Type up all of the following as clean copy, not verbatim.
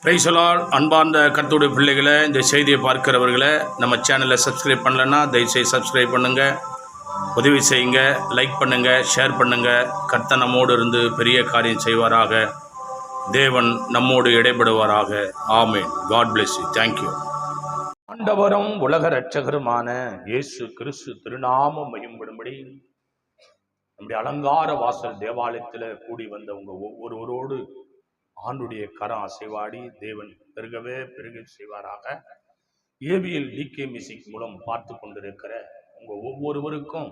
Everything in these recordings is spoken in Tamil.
Praise the Lord. அன்பார்ந்த கர்த்தருடைய பிள்ளைகளை, இந்த செய்தியை பார்க்கிறவர்களை, நம்ம சேனலை சப்ஸ்கிரைப் பண்ணலைன்னா தயவுசெய்து சப்ஸ்கிரைப் பண்ணுங்கள், உதவி செய்யுங்க, லைக் பண்ணுங்கள், ஷேர் பண்ணுங்கள். கர்த்தர் நம்மோடு இருந்து பெரிய காரியம் செய்வாராக. தேவன் நம்மோடு இடைபடுவாராக. ஆமென். God bless you. தேங்க்யூ. ஆண்டவரும் உலக இரட்சகருமான இயேசு கிறிஸ்து திருநாமம் மகிமைப்படும்படி நம்முடைய அலங்கார வாசல் தேவாலயத்தில் கூடி வந்த உங்க ஒவ்வொருவரோடு ஆண்டுடைய கரம் அசைவாடி தேவன் பெருக செய்வாராக. ஏவிஎல் டிகே மியூசிக் மூலம் பார்த்து கொண்டிருக்கிற உங்க ஒவ்வொருவருக்கும்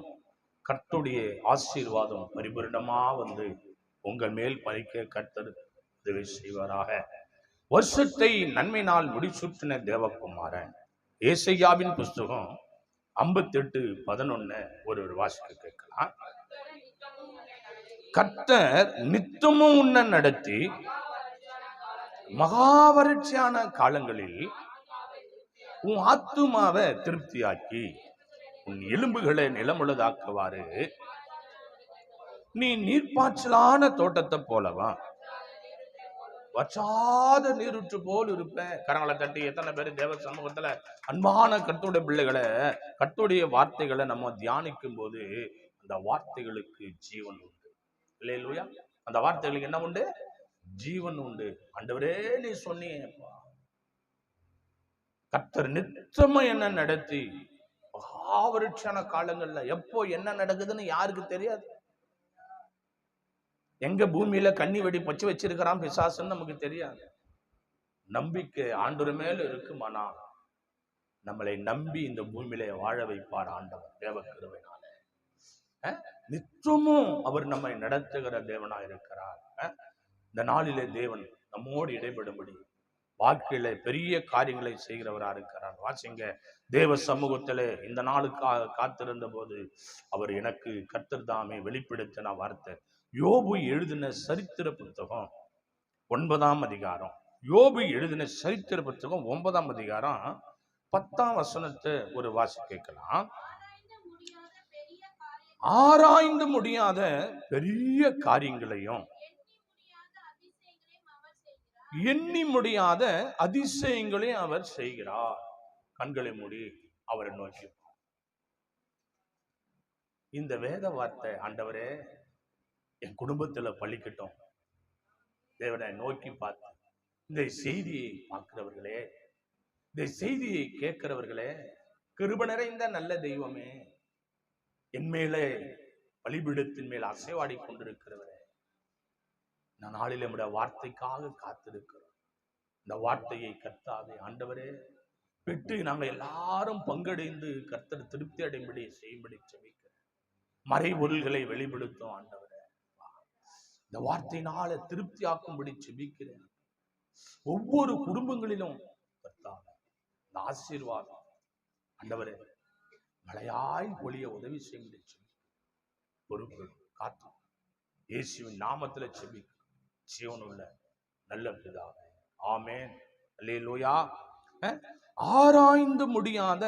கர்த்தருடைய ஆசீர்வாதம் பரிபூரணமா வந்து உங்கள் மேல் பறிக்க கர்த்தர் உதவி செய்வாராக. வருஷத்தை நன்மையினால் முடிசூட்டின தேவகுமாரன் ஏசையாவின் புஸ்தகம் 58:11 ஒரு வாசிக்க கேட்கலாம். கர்த்தர் நித்தமும் உன்னை நடத்தி மகாவறட்சியான காலங்களில் உன் ஆத்துமாவை திருப்தியாக்கி உன் எலும்புகளை நிலமுள்ளதாக்குவாரு. நீ நீர்ப்பாய்ச்சலான தோட்டத்தை போலவா வற்றாத நீருற்று போல் இருப்ப. கரங்களை தட்டி எத்தனை பேர் தேவ சமூகத்துல அன்பான கர்த்தருடைய பிள்ளைகளை, கர்த்தருடைய வார்த்தைகளை நம்ம தியானிக்கும் போது அந்த வார்த்தைகளுக்கு ஜீவன் உண்டு. இல்லையா? அந்த வார்த்தைகளுக்கு என்ன உண்டு? ஜீவன் உண்டு. ஆண்டவரே நீ சொன்னீங்கப்பா. கர்த்தர் நிச்சயமா என்ன நடத்தி மகாவருட்சான காலங்கள்ல எப்போ என்ன நடக்குதுன்னு யாருக்கு தெரியாது. எங்க பூமியில கண்ணி வெடி பச்சு வச்சிருக்கிறான் பிசாசுன்னு நமக்கு தெரியாது. நம்பிக்கை ஆண்டவர் மேல இருக்குமானா நம்மளை நம்பி இந்த பூமியில வாழ வைப்பார் ஆண்டவர் தேவ கிருபையினால. நிச்சயமும் அவர் நம்மை நடத்துகிற தேவனா இருக்கிறார். இந்த நாளிலே தேவன் நம்மோடு இடைபடும்படி வாழ்க்கையில பெரிய காரியங்களை செய்கிறவரா இருக்கிறார். வாசிங்க, தேவ சமூகத்திலே இந்த நாளுக்காக காத்திருந்த போது அவர் எனக்கு கர்த்தர் தாமே வெளிப்படுத்தின வார்த்தை. யோபு எழுதின சரித்திர புத்தகம் 9ஆம் அதிகாரம். யோபு எழுதின சரித்திர புத்தகம் 9ஆம் அதிகாரம் 10ஆம் வசனத்தை ஒரு வாசி கேட்கலாம். ஆராய்ந்து முடியாத பெரிய காரியங்களையும் எண்ணி முடியாத அதிசயங்களையும் அவர் செய்கிறார். கண்களை மூடி அவரை நோக்கி. இந்த வேத வார்த்தை ஆண்டவரே என் குடும்பத்துல பழிக்கட்டும். தேவனை நோக்கி பார்த்து இந்த செய்தியை பார்க்கிறவர்களே, இந்த செய்தியை கேட்கிறவர்களே, கிருபை நிறைந்த நல்ல தெய்வமே, என் மேலே பலிபீடத்தின் மேல் அசைவாடி கொண்டிருக்கிறவரே, நான் நாளில் நம்முடைய வார்த்தைக்காக காத்திருக்கிறோம். இந்த வார்த்தையை கர்த்தாவே ஆண்டவரே பெற்று நாங்கள் எல்லாரும் பங்கடைந்து கர்த்தர் திருப்தி அடைம்படி செய்யும்படி செபிக்கிறேன். மறைபொருள்களை வெளிப்படுத்தும் ஆண்டவரே, இந்த வார்த்தையினால திருப்தி ஆக்கும்படி செபிக்கிறேன். ஒவ்வொரு குடும்பங்களிலும் கர்த்தாவே இந்த ஆசீர்வாதம் ஆண்டவரே மழையாய் பொழிய உதவி செய்யும்படி செபிக்கிறேன். பொறுப்பு காத்து இயேசுவின் நாமத்துல செபிக்கிறேன். ஜீவனுள்ள நல்ல பிதாவே, ஆமென். அல்லேலூயா. ஆராய்ந்து முடியாத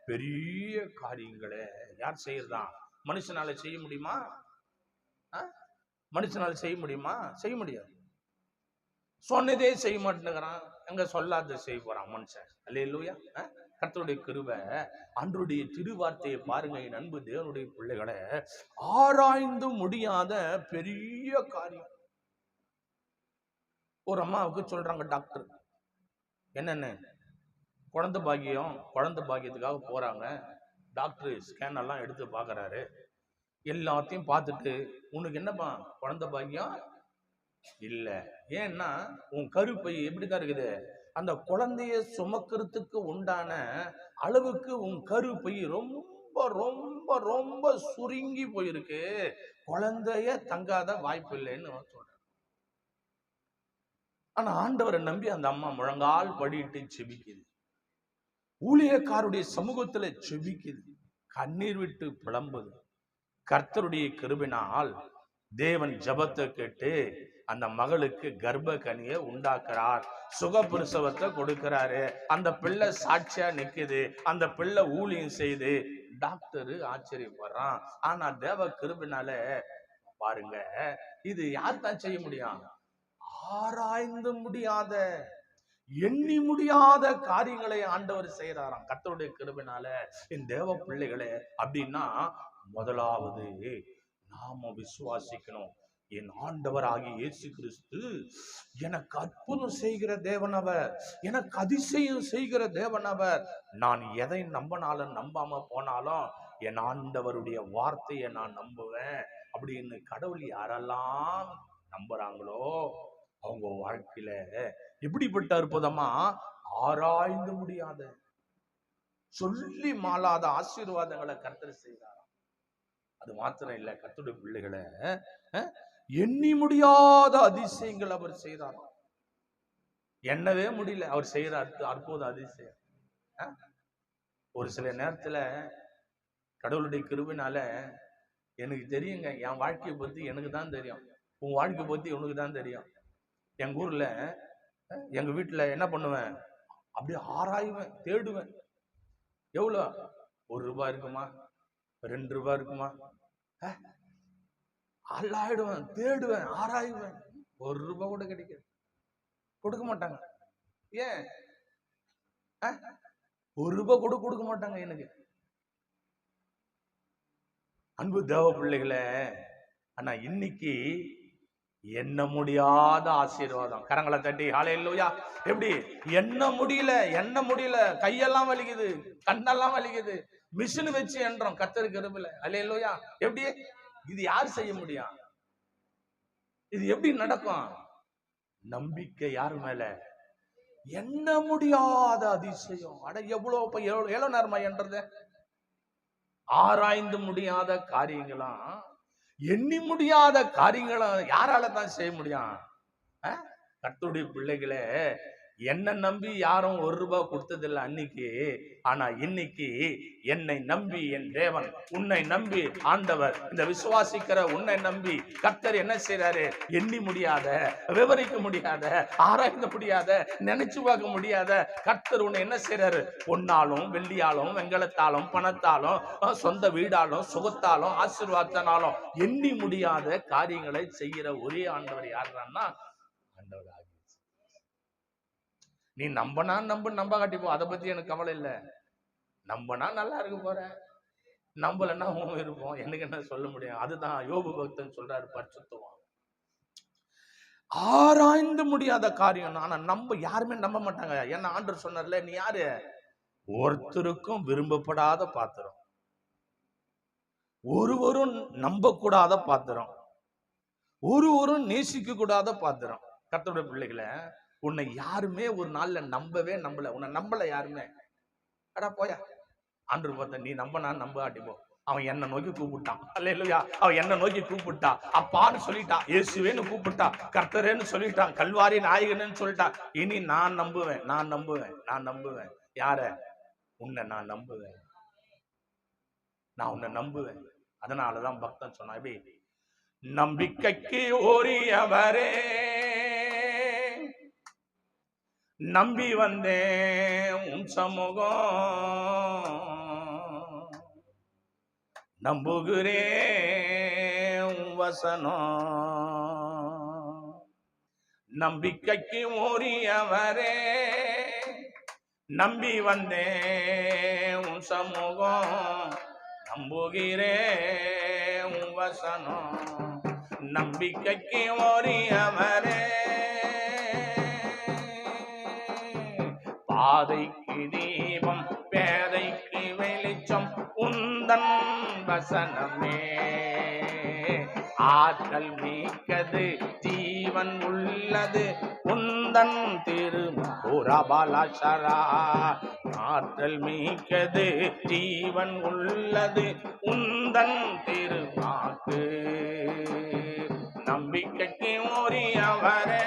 பெரிய காரியங்களை யார் செய்யறதா? மனுஷனால செய்ய முடியுமா? மனுஷனால செய்ய முடியுமா? செய்ய முடியாது. சொன்னதே செய்ய மாட்டேங்கிறான். எங்க சொல்லாத செய்ய போறான் மனுஷன். அல்லேலூயா. கர்த்தருடைய கிருபை, அன்றைய திருவார்த்தையை பாருங்க என் அன்பு தேவனுடைய பிள்ளைகளை. ஆராய்ந்து முடியாத பெரிய காரியம். ஒரு அம்மாவுக்கு சொல்றாங்க டாக்டர், என்னென்ன குழந்தை பாக்கியத்துக்காக போறாங்க. டாக்டர் ஸ்கேன் எல்லாம் எடுத்து பாக்குறாரு. எல்லாத்தையும் பார்த்துட்டு, உனக்கு என்னப்பா குழந்தை பாக்கியம் இல்ல, ஏன்னா உன் கருப்பை எப்படிதான் இருக்குது, அந்த குழந்தைய சுமக்கிறதுக்கு உண்டான அளவுக்கு உன் கருப்பை ரொம்ப ரொம்ப ரொம்ப சுருங்கி போயிருக்கு, குழந்தைய தங்காத வாய்ப்பு இல்லைன்னு சொல்ற. ஆனா ஆண்டவரை நம்பி அந்த அம்மா முழங்கால் படிட்டு செபிக்குது. ஊழியக்காருடைய சமூகத்துல செபிக்குது. கண்ணீர் விட்டு புலம்புது. கர்த்தருடைய கிருபையினால் தேவன் ஜெபத்தை கேட்டு அந்த மகளுக்கு கர்ப்ப கனியை உண்டாக்குறார். சுகப்பிரசவத்தை கொடுக்கிறாரு. அந்த பிள்ளை சாட்சியா நிக்குது. அந்த பிள்ளை ஊழியம் செய்து டாக்டர் ஆச்சரியப்படுறான். ஆனா தேவ கிருபையினால பாருங்க, இது யார் தான் செய்ய முடியும்? ஆராய்ந்து முடியாத எண்ணி முடியாத காரியங்களை ஆண்டவர் செய்யறாராம் கர்த்தருடைய கிருபையினால. என் தேவ பிள்ளைகளே, அப்படின்னா முதலாவது நாம விசுவாசிக்கணும். என் ஆண்டவர் ஆகிய இயேசு கிறிஸ்து எனக்கு அற்புதம் செய்கிற தேவன் அவர், எனக்கு அதிசயம் செய்கிற தேவன் அவர். நான் எதை நம்பினாலும் நம்பாம போனாலும் என் ஆண்டவருடைய வார்த்தையை நான் நம்புவேன் அப்படின்னு கடவுள் யாரெல்லாம் நம்புறாங்களோ அவங்க வாழ்க்கையில எப்படிப்பட்ட அற்புதமா ஆராய்ந்து முடியாத சொல்லி மாளாத ஆசீர்வாதங்களை கர்த்தர் செய்தார். அது மாத்திரம் இல்ல, கர்த்தருடைய பிள்ளைகளை எண்ணி முடியாத அதிசயங்கள் அவர் செய்தார். எண்ணவே முடியல அவர் செய்யற அற்புத அதிசயம். ஒரு சில நேரத்துல கடவுளுடைய கிருபையினால எனக்கு தெரியுங்க, என் வாழ்க்கையை பத்தி எனக்கு தான் தெரியும், உன் வாழ்க்கையை பத்தி உனக்கு தான் தெரியும். எங்க ஊர்ல எங்க வீட்டுல என்ன பண்ணுவேன், அப்படியே ஆராய்வேன், தேடுவேன். எவ்வளோ? ₹1 இருக்குமா, ₹2 இருக்குமா, அல்லாயிடுவேன், தேடுவேன், ஆராய்வேன். ₹1 கூட கிடைக்காது, கொடுக்க மாட்டாங்க. ஏன்? ₹1 கூட கொடுக்க மாட்டாங்க எனக்கு. அன்பு தேவ பிள்ளைகளே, ஆனா இன்னைக்கு எண்ண முடியாத ஆசீர்வாதம். கரங்களை தட்டி ஹல்லேலூயா. எப்படி? எண்ண முடியல, கையெல்லாம் வலிக்குது, கண்ணெல்லாம் வலிக்குது, மிஷின் வச்சு என்றோம். கர்த்தருக்கு கிருபையில ஹல்லேலூயா. எப்படி? இது யார் செய்ய முடியும்? இது எப்படி நடக்கும்? நம்பிக்கை யார் மேல? எண்ண முடியாத அதிசயம். அட எவ்வளவு நேரமா என்றது? ஆராய்ந்து முடியாத காரியங்களாம், எண்ணி முடியாத காரியங்களும் யாரால தான் செய்ய முடியும்? கர்த்தருடைய பிள்ளைகளே, என்ன நம்பி யாரும் ₹1 கொடுத்ததில்லை அன்னைக்கு. ஆனா இன்னைக்கு என்னை நம்பி என் தேவன், உன்னை நம்பி ஆண்டவர், இந்த விசுவாசிக்கிற உன்னை நம்பி கர்த்தர் என்ன செய்யறாரு? எண்ணி முடியாத, விவரிக்க முடியாத, ஆராய்ந்து முடியாத, நினைச்சு பார்க்க முடியாத கர்த்தர் உன்னை என்ன செய்யறாரு? பொன்னாலும் வெள்ளியாலும் வெங்கலத்தாலும் பணத்தாலும் சொந்த வீடாலும் சுகத்தாலும் ஆசீர்வாதத்தாலும் எண்ணி முடியாத காரியங்களை செய்கிற ஒரே ஆண்டவர் யாருன்னா ஆண்டவர். நீ நம்பனா நம்ப காட்டிப்போ, அதை பத்தி எனக்கு கவலை இல்லை. நம்பனா நல்லா இருக்க போற, நம்பலன்னா இருப்போம், எனக்கு என்ன சொல்ல முடியும்? அதுதான் யோபு பக்தன் சொல்றாரு, பரிசுத்தவான். ஆராய்ந்து முடியாத காரியம். ஆனா யாருமே நம்ப மாட்டாங்க. என்ன ஆண்டவர் சொன்னார்ல, நீ யாரு? ஒருத்தருக்கும் விரும்பப்படாத பாத்திரம், ஒருவரும் நம்ப கூடாத பாத்திரம், ஒருவரும் நேசிக்க கூடாத பாத்திரம். கர்த்தருடைய பிள்ளைகளை, உன்னை யாருமே ஒரு நாள்ல நம்பவே நம்பல. உன்னை நம்பல யாருமே. அடா போயா, ஆண்டவர் பார்த்த நீ நம்ப ஆட்டிப்போ. அவன் என்ன நோக்கி கூப்பிட்டான். அல்லேலூயா. அவன் என்ன நோக்கி கூப்பிட்டா, அப்பான்னு சொல்லிட்டான், இயேசுவேன்னு கூப்பிட்டா, கர்த்தரேன்னு சொல்லிட்டான், கல்வாரி நாயகன்னு சொல்லிட்டான். இனி நான் நம்புவேன். யார? உன்னை நான் நம்புவேன், நான் உன்னை நம்புவேன். அதனாலதான் பக்தன் சொன்னான், எப்படி? நம்பிக்கைக்கு ஓரியவரே, நம்பி வந்தேன் உன் சமூகம், நம்புகிறேன் உன் வசனம். நம்பிக்கைக்கு ஓரியவரே, நம்பி வந்தேன் உன் சமூகம், நம்புகிறேன் உன் வசனம். நம்பிக்கைக்கு ஓரியவரே, பாதைக்கு தீபம் பேதைக்கு வெளிச்சம் உந்தன் வசனமே, ஆற்றல் மிக்கது ஜீவன் உள்ளது உந்தன் திருமபுரபலசரா. ஆற்றல் மிக்கது ஜீவன் உள்ளது உந்தன் திருவாக்கு. நம்பிக்கைக்கு ஓரியவரே,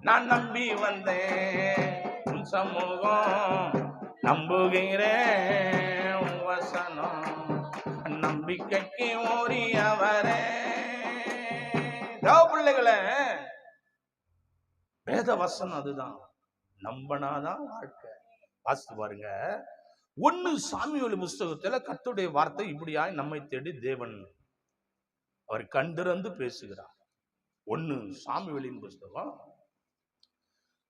நான் நம்பி வந்தேன் உன் சமூகம், நம்புகிறேன் உன் வசனம். நம்பிக்கைக்கு ஓரியவரே. பிள்ளைகளே, வேத வசனம் அதுதான். நம்பனாதான் வாழ்க்கை. வாசித்து பாருங்க, 1 சாமுவேல் புஸ்தகத்துல கர்த்தருடைய வார்த்தை இப்படியாய் நம்மை தேடி தேவன் அவர் கண்டிருந்து பேசுகிறார். 1 சாமுவேலின் புஸ்தகம்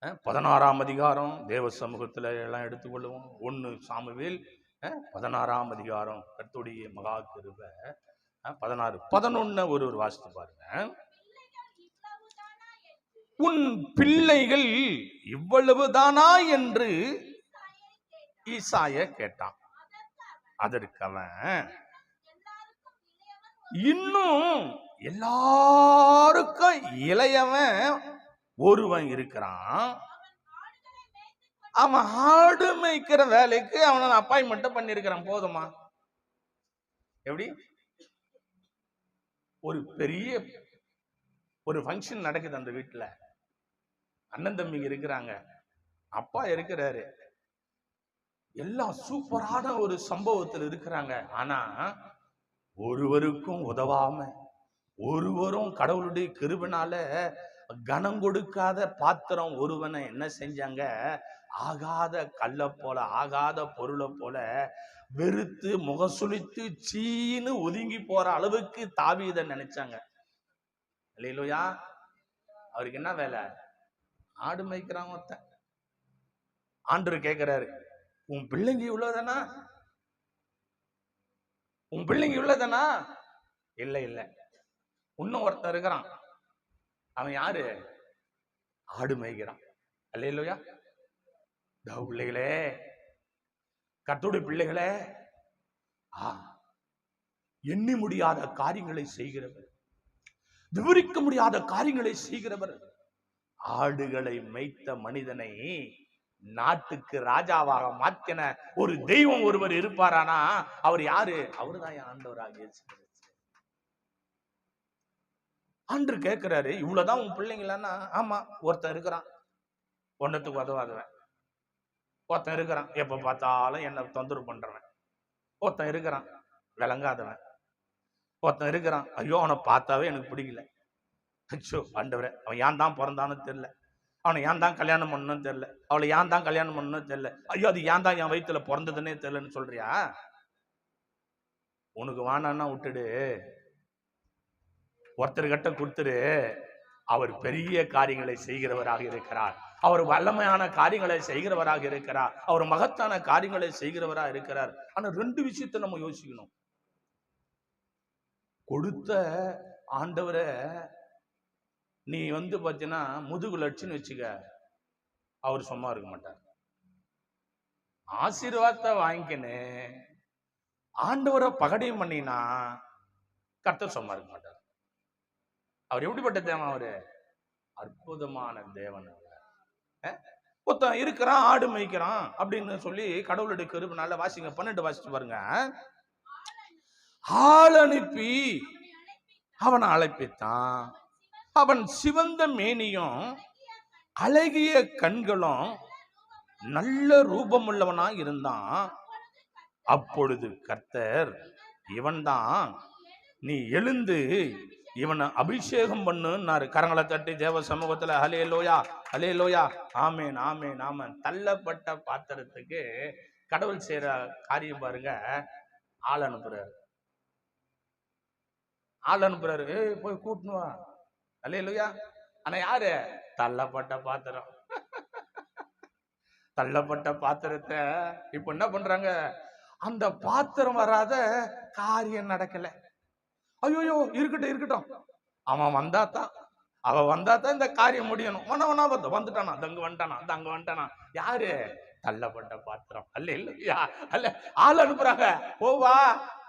16ஆம் அதிகாரம் தேவ சமூகத்துல எல்லாம் எடுத்துக்கொள்ளுவோம். 1 சாமுவேல் 16ஆம் அதிகாரம் கர்த்தருடைய மகா கிருபை 16 11 ஒரு வாசித்து பாருங்க. உன் பிள்ளைகள் இவ்வளவுதானா என்று ஈசாய கேட்டான். அதற்கு அவன், இன்னும் எல்லாருக்கும் இளையவன் ஒருவன் இருக்கிறான், அவன் ஆடு மேய்க்கிற வேலைக்கு அவனை அப்பாயின்மெண்ட் பண்ணிருக்கிறான், போதுமா? எப்படி? ஒரு பெரிய ஒரு ஃபங்க்ஷன் நடக்குது அந்த வீட்டுல, அண்ணன் தம்பி இருக்கிறாங்க, அப்பா இருக்கிறாரு, எல்லாம் சூப்பரான ஒரு சம்பவத்தில் இருக்கிறாங்க. ஆனா ஒருவருக்கும் உதவாம, ஒருவரும் கடவுளுடைய கிருபையினால கனம் கொடுக்காத பாத்திரம் ஒருவனை என்ன செஞ்சாங்க, ஆகாத கல்லை போல, ஆகாத பொருளை போல வெறுத்து முகசுளித்து சீன்னு ஒதுங்கி போற அளவுக்கு தாவீதை நினைச்சாங்க. இல்லையா? அவருக்கு என்ன வேலை? ஆடு மேய்க்கிறான் ஒருத்தன். ஆண்டவர் கேட்கிறாரு, உன் பிள்ளைங்க இவ்வளவுதானா? உன் பிள்ளைங்க இவ்வளவுதானா? இல்ல இல்ல, இன்னும் ஒருத்தன் இருக்கிறான். அவன் யாரு? ஆடு மேய்க்கிறான். அல்லேலூயா. பிள்ளைகளே, கர்த்தருடைய பிள்ளைகளே, எண்ணி முடியாத காரியங்களை செய்கிறவர், விவரிக்க முடியாத காரியங்களை செய்கிறவர், ஆடுகளை மேய்த்த மனிதனை நாட்டுக்கு ராஜாவாக மாற்றின ஒரு தெய்வம் ஒருவர் இருப்பாரானா அவர் யாரு? அவருதான் ஆண்டவராக இயேசு கிறிஸ்து. ஆண்டவர் கேட்கிறாரு, இவ்வளவுதான் உன் பிள்ளைங்களான்னா? ஆமா. ஒருத்தன் இருக்கிறான் ஒன்னத்துக்கு உதவாதவன், ஒருத்தன் இருக்கிறான் எப்ப பார்த்தாலும் என்ன தொந்தரவு பண்றவன், ஒருத்தன் இருக்கிறான் விளங்காதவன், ஒருத்தன் இருக்கிறான் ஐயோ அவனை பார்த்தாவே எனக்கு பிடிக்கல, அச்சோ ஆண்டவரே அவன் ஏன் தான் பிறந்தான்னு தெரியல, அவனை ஏன் தான் கல்யாணம் பண்ணணும்னு தெரியல, அவளை ஏன் தான் கல்யாணம் பண்ணணும்னு தெரியல, ஐயோ அது ஏன் தான் என் வயிற்றுல பிறந்ததுன்னே தெரியலன்னு சொல்றியா? உனக்கு வானான்னா விட்டுடு, ஒருத்தர்கிட்ட கொடுத்துரு. அவர் பெரிய காரியங்களை செய்கிறவராக இருக்கிறார், அவர் வல்லமையான காரியங்களை செய்கிறவராக இருக்கிறார், அவர் மகத்தான காரியங்களை செய்கிறவராக இருக்கிறார். ஆனா 2 விஷயத்தை நம்ம யோசிக்கணும். கொடுத்த ஆண்டவரை நீ பாத்தீங்கன்னா முதுகுல அடிச்சுன்னு வச்சுக்க, அவர் சும்மா இருக்க மாட்டார். ஆசீர்வாதத்தை வாங்கிக்கின்னு ஆண்டவரை பகடையும் பண்ணினா கர்த்தர் சும்மா இருக்க மாட்டார். அவர் எப்படிப்பட்ட தேவன்? அவரு அற்புதமான தேவன். ஒருத்தன் இருக்கிறான் ஆடு மேய்க்கிறான் அப்படின்னு சொல்லி கடவுளுடைய கிருபைனால வாசிங்க 12 வாசிச்சு பாருங்க. ஆள் அனுப்பி அவனை அழைப்பித்தான், அவன் சிவந்த மேனியும் அழகிய கண்களும் நல்ல ரூபமுள்ளவனா இருந்தான். அப்பொழுது கர்த்தர், இவன்தான், நீ எழுந்து இவனை அபிஷேகம் பண்ணுன்னாரு. கரங்களை தட்டி தேவ சமூகத்துல ஹல்லேலூயா ஹல்லேலூயா ஆமென் ஆமென் ஆமென். தள்ளப்பட்ட பாத்திரத்துக்கு கடவுள் செய்யற காரியம் பாருங்க. ஆள் அனுப்புறாரு, ஆள் அனுப்புறாரு, போய் கூட்டணும் வா. ஹல்லேலூயா. ஆனா யாரு? தள்ளப்பட்ட பாத்திரம். தள்ளப்பட்ட பாத்திரத்தை இப்ப என்ன பண்றாங்க? அந்த பாத்திரம் வராத காரியம் நடக்கல. ஐயோ இருக்கட்டும் இருக்கட்டும், அவன் வந்தாதான், அவ வந்தாதான் இந்த காரியம் முடியணும். வந்துட்டானா, தங்க வந்துட்டானா, தங்க வந்துட்டானா. யாரு? தள்ளப்பட்ட பாத்திரம். அல்ல இல்லையா? அல்ல, ஆள் அனுப்புறாங்க, போவா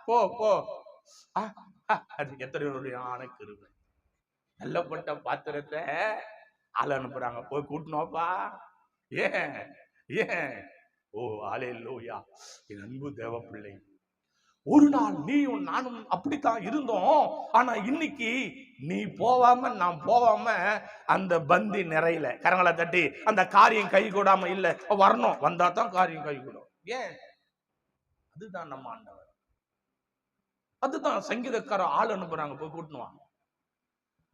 போ போ. அது எத்தனை கிருபை. தள்ளப்பட்ட பாத்திரத்தை ஆள் அனுப்புறாங்க, போய் கூட்டணும்ப்பா. ஏன் ஏன்? ஓ அல்லேலூயா. என் அன்பு தேவ பிள்ளை, ஒரு நாள் நீயும் நானும் அப்படித்தான் இருந்தோம். ஆனா இன்னைக்கு நீ போவாம நான் போவாம அந்த பந்தி நிறையில. கரங்களை தட்டி அந்த காரியம் கை கூடாம இல்ல, வரணும், வந்தா தான் காரியம் கை கூடும். ஏன்? அதுதான் நம்ம ஆண்டவர். அதுதான் சங்கீதக்கார ஆள் அனுப்புறாங்க, போய் கூட்டணுவாங்க.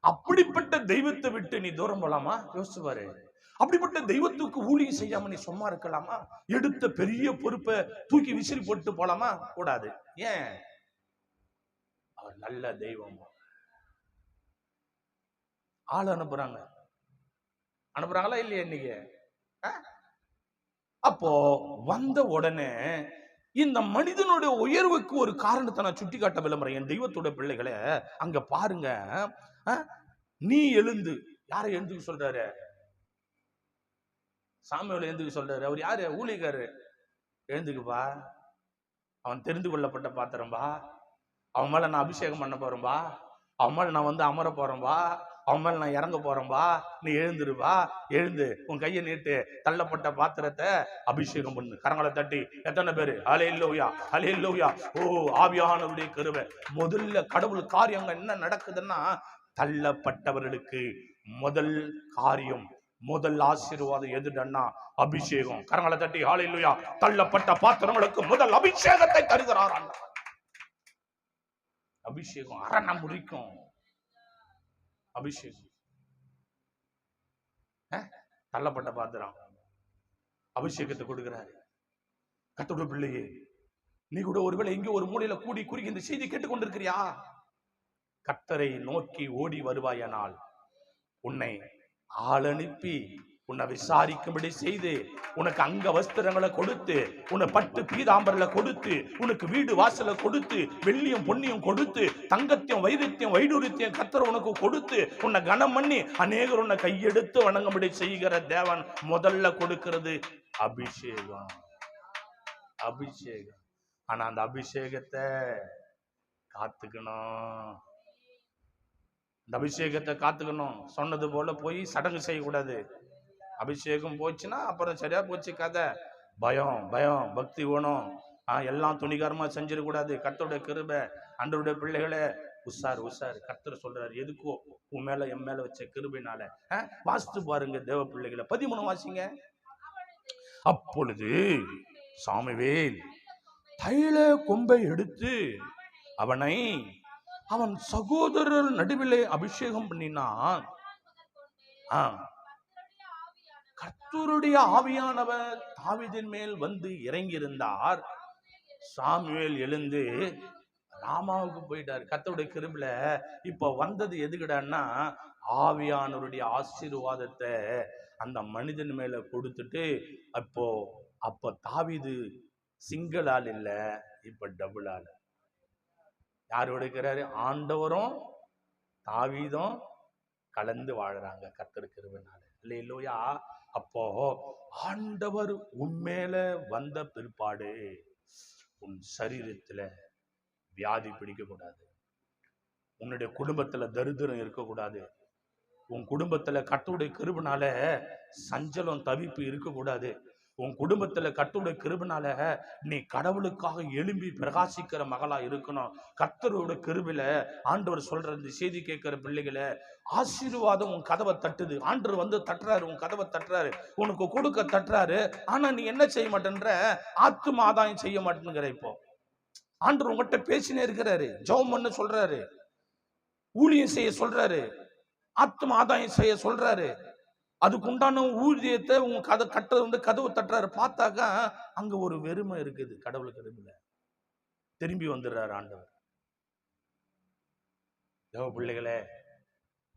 அப்படிப்பட்ட தெய்வத்தை விட்டு நீ தூரம் போலாமா? யோசிச்சு பாரு. அப்படிப்பட்ட தெய்வத்துக்கு ஊழியம் செய்யாம நீ சும்மா இருக்கலாமா? எடுத்த பெரிய பொறுப்பை தூக்கி விசிறி போட்டு போலாமா? கூடாது. ஏன்? அவர் நல்ல தெய்வம். ஆள் அனுப்புறாங்க, அனுப்புறாங்களா இல்லையா இன்னைக்கு? அப்போ வந்த உடனே இந்த மனிதனுடைய உயர்வுக்கு ஒரு காரணத்தை நான் சுட்டி காட்ட விளம்புறேன். என் தெய்வத்தோட பிள்ளைகளை அங்க பாருங்க. நீ எழுந்து, யாரை எழுந்துக்க சொல்றாரு? சாமுவேல் எழுந்துக்க சொல்றாரு. அவர் யாரு? ஊழியக்காரரு. எழுந்துக்குப்பா, அவன் தெரிந்து கொள்ளப்பட்ட பாத்திரம்பா, அவன் மேல நான் அபிஷேகம் பண்ண போறேன்பா, அவன் மேல நான் அமர போறேன்பா, அவன் மேல நான் இறங்க போறேன்பா, நீ எழுந்துருவா, எழுந்து உன் கையை நீட்டு, தள்ளப்பட்ட பாத்திரத்தை அபிஷேகம் பண்ணு. கரங்களை தட்டி எத்தனை பேரு ஹல்லேலூயா ஹல்லேலூயா? ஓ, ஆவியானவருடைய கிருபை. முதல்ல கடவுள் காரியம் என்ன நடக்குதுன்னா, தள்ளப்பட்டவர்களுக்கு முதல் காரியம், முதல் ஆசீர்வாதம் எதுடன்னா அபிஷேகம். கரங்களை தட்டி ஹல்லேலூயா. தள்ளப்பட்ட பாத்திரங்களுக்கு முதல் அபிஷேகத்தை தருகிறார். அபிஷேகம் அரண முறிக்கும். அபிஷேகம் தள்ளப்பட்ட பாத்திரம் அபிஷேகத்தை கொடுக்கிறாரு. கர்த்தருடைய பிள்ளையே, நீ கூட ஒருவேளை எங்க ஒரு மூலையில கூடி குறுகி இந்த செய்தி கேட்டுக்கொண்டிருக்கிறியா? கர்த்தரை நோக்கி ஓடி வருவாயானால் உன்னை ஆள் அனுப்பி உன்னை விசாரிக்கும்படி செய்து, உனக்கு அங்க வஸ்திரங்களை கொடுத்து, உன்னை பட்டு பீதாம்பரல கொடுத்து, உனக்கு வீடு வாசலை கொடுத்து, வெள்ளியும் பொன்னியும் கொடுத்து, தங்கத்தையும் வைரத்தையும் வைடூரியத்தையும் கர்த்தர் உனக்கு கொடுத்து, உன்னை கனம் பண்ணி அநேகர் உன்னை கையெடுத்து வணங்கும்படி செய்கிற தேவன் முதல்ல கொடுக்கிறது அபிஷேகம். அபிஷேகம். ஆனா அந்த அபிஷேகத்தை காத்துக்கணும். இந்த அபிஷேகத்தை காத்துக்கணும். சொன்னது போல போய் சடங்கு செய்யக்கூடாது. அபிஷேகம் போச்சுன்னா அப்புறம் சரியா போச்சு கதை. பயம் பயம் பக்தி வேணும். எல்லாம் துணிகரமா செஞ்சிடக்கூடாது. கர்த்தருடைய கிருபை. ஆண்டவருடைய பிள்ளைகளே, உஷார் உஷார். கர்த்தர் சொல்றாரு, எதுக்கோ உன் மேல என் மேல வச்ச கிருபைனால. வாசித்து பாருங்க தேவ பிள்ளைகளை. 13 வாசிங்க. அப்பொழுது சாமுவேல் தைல கொம்பை எடுத்து அவனை அவன் சகோதரர் நடுவிலே அபிஷேகம் பண்ணினான். கர்த்தருடைய ஆவியானவர் தாவீதின் மேல் வந்து இறங்கியிருந்தார். சாமுவேல் எழுந்து ராமாவுக்கு போயிட்டார். கர்த்தருடைய கிருபையில இப்ப வந்தது எதுக்குடான்னா, ஆவியானவருடைய ஆசீர்வாதத்தை அந்த மனிதன் மேல கொடுத்துட்டு, அப்ப தாவீது சிங்கிள் ஆள் இல்ல, இப்ப டபுள் ஆள். யார் கொடுக்கிறாரு? ஆண்டவரும் தாவீதும் கலந்து வாழறாங்க கர்த்தர் கிருபையினால. அல்லேலூயா. அப்போ ஆண்டவர் உன்மேல வந்த பிற்பாடு உன் சரீரத்துல வியாதி பிடிக்க கூடாது. உன்னுடைய குடும்பத்துல தரித்திரம் இருக்கக்கூடாது. உன் குடும்பத்துல கர்த்தருடைய கிருபையினால சஞ்சலம் தவிப்பு இருக்கக்கூடாது. உன் குடும்பத்துல கர்த்தருடைய கிருபையினால நீ கடவுளுக்காக எழும்பி பிரகாசிக்கிற மகளா இருக்கணும். கர்த்தருடைய கிருபையில ஆண்டவர் சொல்ற இந்த செய்தி கேட்கிற பிள்ளைகளை, ஆசீர்வாதம் உன் கதவை தட்டுது. ஆண்டவர் வந்து தட்டுறாரு, உன் கதவை தட்டுறாரு, உனக்கு கொடுக்க தட்டுறாரு. ஆனா நீ என்ன செய்ய மாட்டேன்ற? ஆத்தும ஆதாயம் செய்ய மாட்டேங்கிற. இப்போ ஆண்டவர் உங்ககிட்ட பேசினே இருக்கிறாரு, ஜெபம் பண்ண சொல்றாரு, ஊழியம் செய்ய சொல்றாரு, ஆத்தும ஆதாயம் செய்ய சொல்றாரு. அதுக்கு உண்டான ஊதியத்தை உங்க கதவு தட்டுறாரு. பார்த்தாக்கா அங்க ஒரு வெறுமை இருக்குது. கடவுளுக்கு வெறுமை. திரும்பி வந்துடுறாரு ஆண்டவர். தேவ பிள்ளைகளே,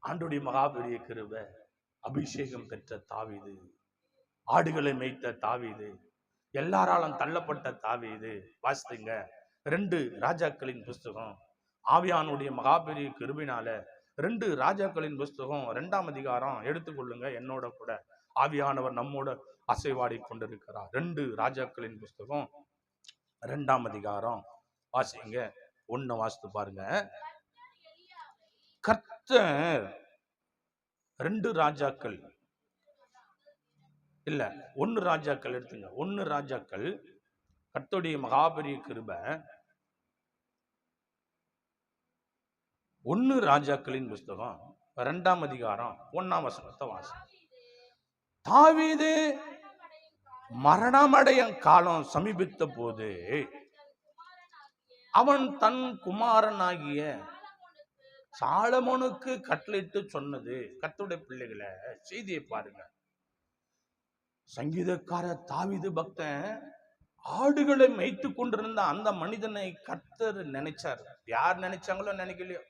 ஆண்டவருடைய மகா பெரிய கிருபை. அபிஷேகம் பெற்ற தாவீது, ஆடுகளை மேய்த்த தாவீது, எல்லாராலும் தள்ளப்பட்ட தாவீது. வாசித்துங்க 2 ராஜாக்களின் புஸ்தகம். ஆவியானுடைய மகா பெரிய கிருபையினால 2 ராஜாக்களின் புஸ்தகம் 2ஆம் அதிகாரம் எடுத்துக்கொள்ளுங்க. என்னோட கூட ஆவியானவர் நம்மோட அசைவாடி கொண்டிருக்கிறார். 2 ராஜாக்களின் புஸ்தகம் 2ஆம் அதிகாரம் வாசிங்க. 1 வாசித்து பாருங்க. கர்த்தர் 2 ராஜாக்கள் இல்ல 1 ராஜாக்கள் எடுத்துங்க. 1 ராஜாக்கள் கர்த்தருடைய மகாபெரிய கிருபை. 1 ராஜாக்களின் புஸ்தகம் 2ஆம் அதிகாரம் 1ஆம் வசனத்தை வாசி. தாவீது மரணமடையும் காலம் சமீபித்த போது அவன் தன் குமாரனாகிய சாலமோனுக்கு கட்டளையிட்டு சொன்னது. கர்த்தருடைய பிள்ளைகளை, செய்தியை பாருங்க. சங்கீதக்கார தாவீது பக்தன் ஆடுகளை மேய்த்து கொண்டிருந்த அந்த மனிதனை கர்த்தர் நினைச்சார். யார் நினைச்சாங்களோ நினைக்கலையோ,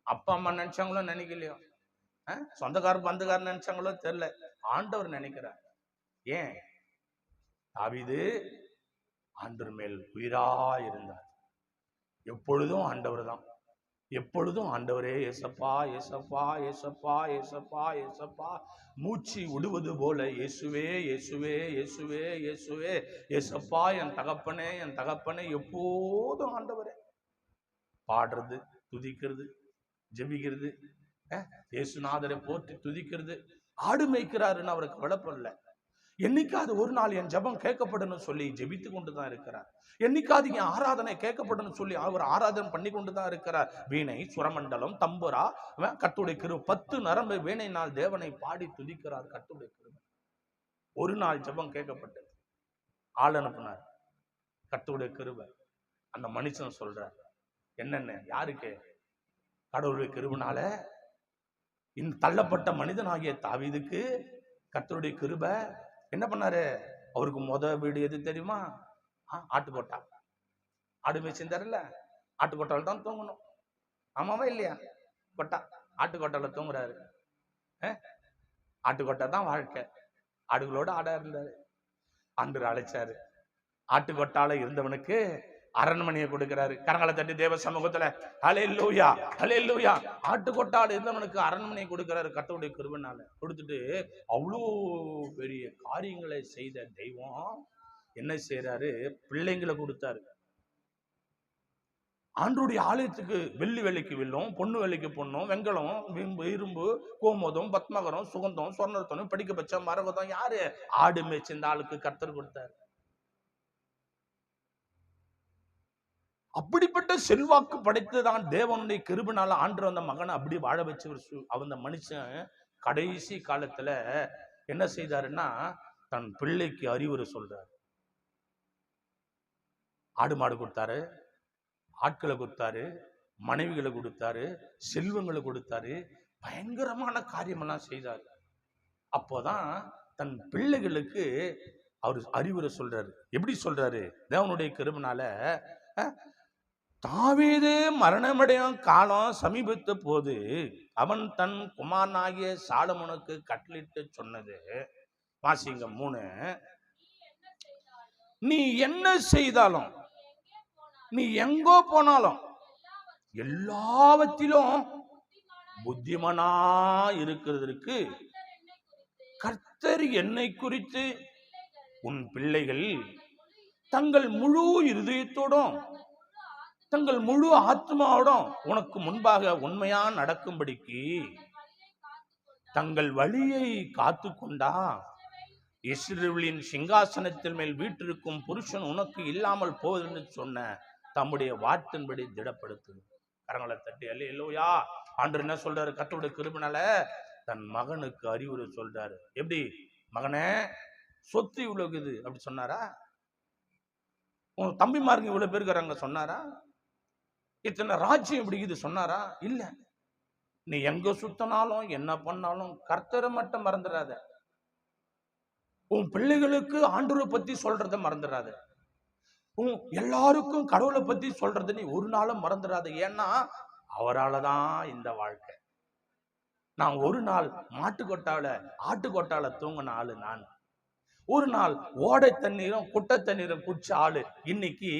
அப்பா அம்மா நினைச்சாங்களோ நினைக்கலையோ, சொந்தக்கார பந்துக்காரன் நினைச்சாங்களோ தெரியல, ஆண்டவர் நினைக்கிறார். ஏன்? தாவீது ஆண்டவர் மேல் உயிரா இருந்தார். எப்பொழுதும் ஆண்டவர் தான், எப்பொழுதும் ஆண்டவரே ஏசப்பா ஏசப்பா ஏசப்பா ஏசப்பா ஏசப்பா, மூச்சு விடுவது போல இயேசுவே இயேசுவே இயேசுவே இயேசுவே ஏசப்பா, என் தகப்பனே என் தகப்பனே, எப்போதும் ஆண்டவரே. பாடுறது, துதிக்கிறது, ஜெபிக்கிறது, இயேசுநாதரை போற்றி துதிக்கிறது. ஆடு மேய்க்கிறாருன்னு அவருக்கு விளப்பல்ல. என்னைக்காவது ஒரு நாள் என் ஜெபம் கேட்கப்படணும் சொல்லி ஜெபித்து கொண்டுதான் இருக்கிறார். என்னைக்காவது என் ஆராதனை கேட்கப்படணும் சொல்லி அவர் ஆராதனை பண்ணி கொண்டுதான் இருக்கிறார். வீணை, சுரமண்டலம், தம்புரா, கர்த்தருடைய கிருபை, 10 நரம்பு வீணையினால் தேவனை பாடி துதிக்கிறார். கர்த்தருடைய கிருபை. ஒரு நாள் ஜெபம் கேட்கப்பட்டது, ஆள் அனுப்பினார். கர்த்தருடைய கிருபை. அந்த மனுஷன் சொல்றார், என்னென்ன யாருக்கு? கடவுளுடைய கிருபைனால இந்த தள்ளப்பட்ட மனிதனாகிய தாவீதுக்கு கர்த்தருடைய கிருபை என்ன பண்ணாரு? அவருக்கு வீடு எது தெரியுமா? ஆட்டுக்கோட்டா. ஆடு மேய்ச்சிருந்தாருல்ல, ஆட்டுக்கோட்டால தான் தூங்கணும். ஆமாவா இல்லையா? கொட்டா, ஆட்டுக்கோட்டால தூங்குறாரு. ஆட்டுக்கோட்டா தான் வாழ்க்கை. ஆடுகளோட ஆடா இருந்தாரு. ஆண்டவர் அழைச்சாரு. ஆட்டுக்கோட்டால இருந்தவனுக்கு அரண்மனையை கொடுக்கிறாரு. கரங்களை தட்டி தேவ சமூகத்துல ஹல்லேலூயா ஹல்லேலூயா. ஆட்டுக்கொட்டாடு இருந்தவனுக்கு அரண்மனையை கொடுக்கிறாரு கர்த்தருடைய கிருபைனால. கொடுத்துட்டு அவ்வளோ பெரிய காரியங்களை செய்த தெய்வம் என்ன செய்யறாரு? பிள்ளைங்களை கொடுத்தாரு. ஆண்டவருடைய ஆலயத்துக்கு வெள்ளி வேலைக்கு வெல்லும், பொண்ணு வேலைக்கு பொண்ணும், வெங்கலம், இரும்பு, கோமோதம், பத்மகரம், சுகந்தம், சொர்ணத்தனம், படிக்க பச்சை, மரகதம், யாரு? ஆடு மேய்ச்சி இந்த ஆளுக்கு கர்த்தர் கொடுத்தாரு. அப்படிப்பட்ட செல்வாக்கு படைத்துதான் தேவனுடைய கிருபைனால ஆண்டவர் அந்த மகனை அப்படி வாழ வச்சு அந்த மனுஷன் கடைசி காலத்துல என்ன செய்தாருன்னா தன் பிள்ளைக்கு அறிவுரை சொல்றாரு. ஆடு மாடு கொடுத்தாரு, ஆட்களை கொடுத்தாரு, மனைவிகளை கொடுத்தாரு, செல்வங்களை கொடுத்தாரு, பயங்கரமான காரியமெல்லாம் செய்தாரு. அப்போதான் தன் பிள்ளைகளுக்கு அவர் அறிவுரை சொல்றாரு. எப்படி சொல்றாரு? தேவனுடைய கிருபைனால தாவீது மரணமடையும் காலம் சமீபத்த போது அவன் தன் குமாரனாகிய சாலமோனுக்கு கட்டளிட்டு சொன்னது, வாசிங்க 3, நீ என்ன செய்தாலும், நீ எங்கோ போனாலும் எல்லாவற்றிலும் புத்திமனா இருக்கிறதற்கு கர்த்தர் என்னை குறித்து உன் பிள்ளைகள் தங்கள் முழு இருதயத்தோடும் தங்கள் முழு ஆத்மாவோடும் உனக்கு முன்பாக உண்மையா நடக்கும்படிக்கு தங்கள் வழியை காத்து கொண்டா இஸ்ரவேலின் சிங்காசனத்தின் மேல் வீற்றிருக்கும் புருஷன் உனக்கு இல்லாமல் போவதுன்னு சொன்ன தம்முடைய வார்த்தையின்படி திடப்படுத்து. கரங்களை தட்டி அல்லேலூயா. ஆண்டவர் என்ன சொல்றாரு? கர்த்தருடைய கிருபையால தன் மகனுக்கு அறிவுரை சொல்றாரு. எப்படி? மகனே, சொத்து இவ்வளவு இது அப்படி சொன்னாரா? உன் தம்பிமாருங்க இவ்வளவு பேர் இருக்கிறாங்க சொன்னாரா? இத்தனை ராஜ்யம் எப்படி இது சொன்னாரா? இல்ல. நீ எங்க சுத்தனாலும் என்ன பண்ணாலும் கர்த்தரை மட்டும் மறந்துடாத. உன் பிள்ளைகளுக்கு ஆண்டவரை பத்தி சொல்றத மறந்துடாத. உன் எல்லாருக்கும் கடவுளை பத்தி சொல்றத நீ ஒரு நாளும் மறந்துடாத. ஏன்னா அவராலதான் இந்த வாழ்க்கை. நான் ஒரு நாள் மாட்டுக்கொட்டால ஆட்டுக்கொட்டால தூங்கின ஆளு நான். ஒரு நாள் ஓடை தண்ணீரும் குட்டை தண்ணீரும் குடிச்ச ஆளு இன்னைக்கு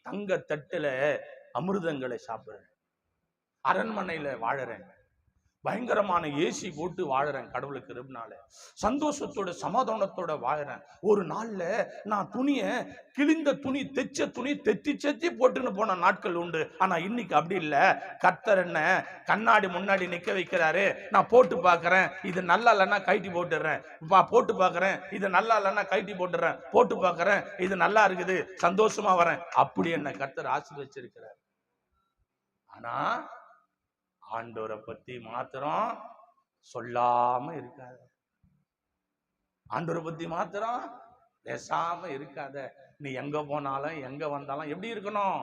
தங்க தட்டுல அமிர்தங்களை சாப்பிடுறேன். அரண்மனையில வாழறேன். பயங்கரமான ஏசி போட்டு வாழறேன். கடவுளுக்கு கிருபையால சந்தோஷத்தோட சமாதானத்தோட வாழறேன். ஒரு நாள்ல நான் துணிய கிழிந்த துணி தைச்ச துணி தெத்தி போட்டுன்னு போன நாட்கள் உண்டு. ஆனா இன்னைக்கு அப்படி இல்ல. கர்த்தர் என்ன கண்ணாடி முன்னாடி நிக்க வைக்கிறாரு. நான் போட்டு பாக்குறேன், இது நல்லா இல்லைன்னா கைட்டி போட்டுடுறேன். போட்டு பாக்குறேன், இது நல்லா இல்லைன்னா கைட்டி போட்டுறேன். போட்டு பாக்குறேன், இது நல்லா இருக்குது, சந்தோஷமா வரேன். அப்படி என்ன கர்த்தர் ஆசீர்வதிச்சிருக்கிறார். ஆனா ஆண்டவரை பத்தி மாத்திரம் சொல்லாம இருக்காத. ஆண்டவரை பத்தி மாத்திரம் பேசாம இருக்காத. நீ எங்க போனாலும் எங்க வந்தாலும் எப்படி இருக்கணும்?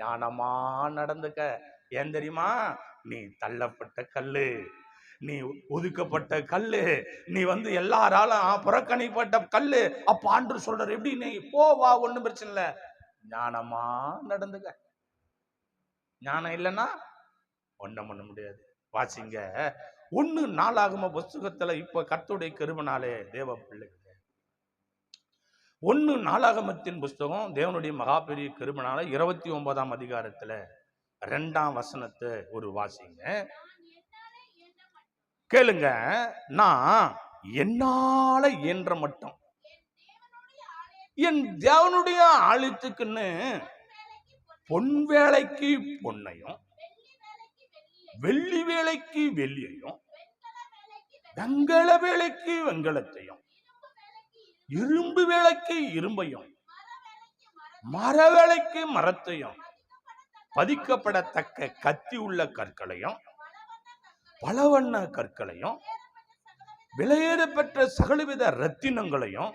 ஞானமா நடந்துக்க. ஏன் தெரியுமா? நீ தள்ளப்பட்ட கல்லு, நீ ஒதுக்கப்பட்ட கல்லு, நீ எல்லாராலும் புறக்கணிப்பட்ட கல்லு. அப்ப ஆண்டவர் சொல்றாரு, எப்படி? நீ போவா, ஒண்ணும் பிரச்சனை இல்லை, ஞானமா நடந்துக்க. ஞானம் இல்லைன்னா ஒன்றும் பண்ண முடியாது. வாசிங்க. 1 நாளாகம புஸ்தகத்துல இப்ப கர்த்தருடைய கிருபைனாலே தேவ பிள்ளை 1 நாளாகமத்தின் புஸ்தகம் தேவனுடைய மகா பெரிய கிருபைனால 29ஆம் அதிகாரத்துல 2ஆம் வசனத்தை ஒரு வாசிங்க. கேளுங்க. நான் என்னால இயன்ற மட்டும் என் தேவனுடைய ஆலயத்துக்குன்னு பொன் வேலைக்கு பொன்னையும், வெள்ளி வேலைக்கு வெள்ளியையும், வெங்கல வேலைக்கு வெங்கலத்தையும், இரும்பு வேலைக்கு இரும்பையும், மர வேலைக்கு மரத்தையும், பதிக்கப்படத்தக்க கத்தி உள்ள கற்களையும், பலவண்ண கற்களையும், விலையேற பெற்ற சகலவித ரத்தினங்களையும்,